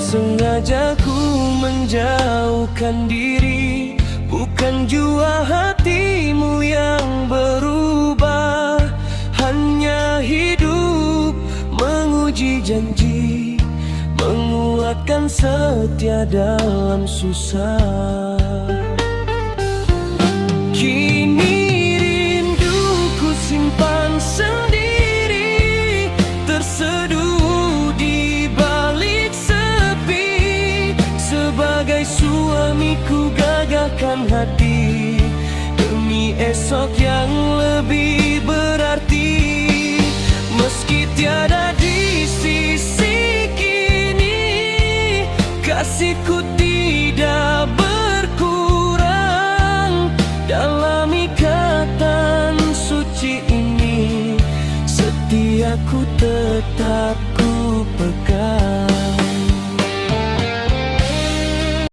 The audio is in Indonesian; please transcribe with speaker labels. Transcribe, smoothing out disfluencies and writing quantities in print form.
Speaker 1: sengaja ku menjauhkan diri, bukan jua hatimu yang berubah. Hanya hidup menguji janji, menguatkan setia dalam susah. Kini rinduku simpan sendiri, terseduh di balik sepi. Sebagai suami ku gagahkan hati demi esok yang lebih berarti. Meski tiada di sisi kini, kasihku tidak berkurang. Dalam ikatan suci ini, setiaku tetap